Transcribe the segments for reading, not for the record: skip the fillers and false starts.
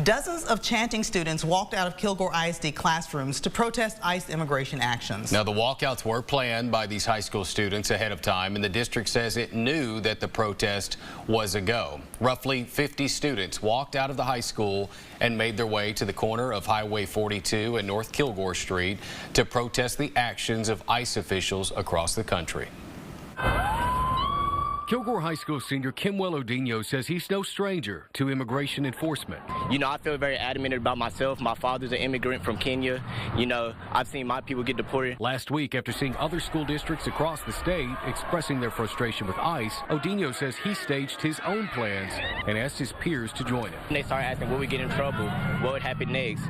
Dozens of chanting students walked out of Kilgore ISD classrooms to protest ICE immigration actions. Now, the walkouts were planned by these high school students ahead of time, and the district says it knew that the protest was a go. Roughly 50 students walked out of the high school and made their way to the corner of Highway 42 and North Kilgore Street to protest the actions of ICE officials across the country. Kilgore High School senior Kimwell Odinho says he's no stranger to immigration enforcement. You know, I feel very adamant about myself. My father's an immigrant from Kenya. You know, I've seen my people get deported. Last week, after seeing other school districts across the state expressing their frustration with ICE, Odinho says he staged his own plans and asked his peers to join him. They started asking, will we get in trouble? What would happen next?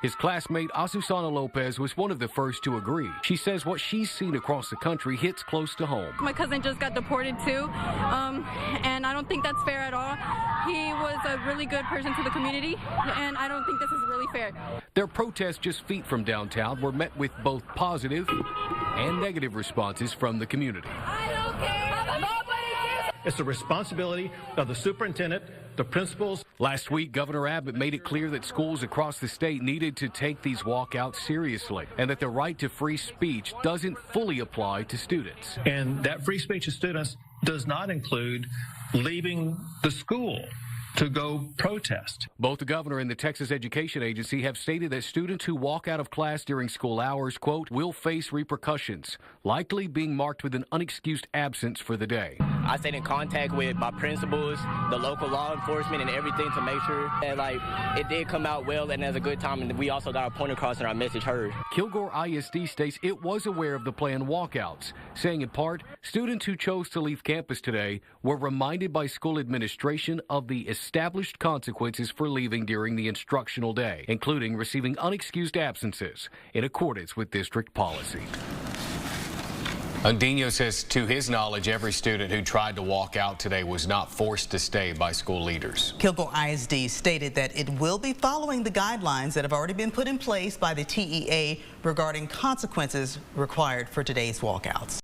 His classmate Asusana Lopez was one of the first to agree. She says what she's seen across the country hits close to home. My cousin just got deported too, and I don't think that's fair at all. He was a really good person to the community, and I don't think this is really fair. Their protests just feet from downtown were met with both positive and negative responses from the community. I don't care. It's the responsibility of the superintendent, the principals. Last week, Governor Abbott made it clear that schools across the state needed to take these walkouts seriously and that the right to free speech doesn't fully apply to students. And that free speech of students does not include leaving the school to go protest. Both the governor and the Texas Education Agency have stated that students who walk out of class during school hours, quote, will face repercussions, likely being marked with an unexcused absence for the day. I stayed in contact with my principals, the local law enforcement, and everything to make sure that, it did come out well and as a good time, and we also got our point across and our message heard. Kilgore ISD states it was aware of the planned walkouts, saying in part, students who chose to leave campus today were reminded by school administration of the established consequences for leaving during the instructional day, including receiving unexcused absences in accordance with district policy. Odinho says to his knowledge, every student who tried to walk out today was not forced to stay by school leaders. Kilgore ISD stated that it will be following the guidelines that have already been put in place by the TEA regarding consequences required for today's walkouts.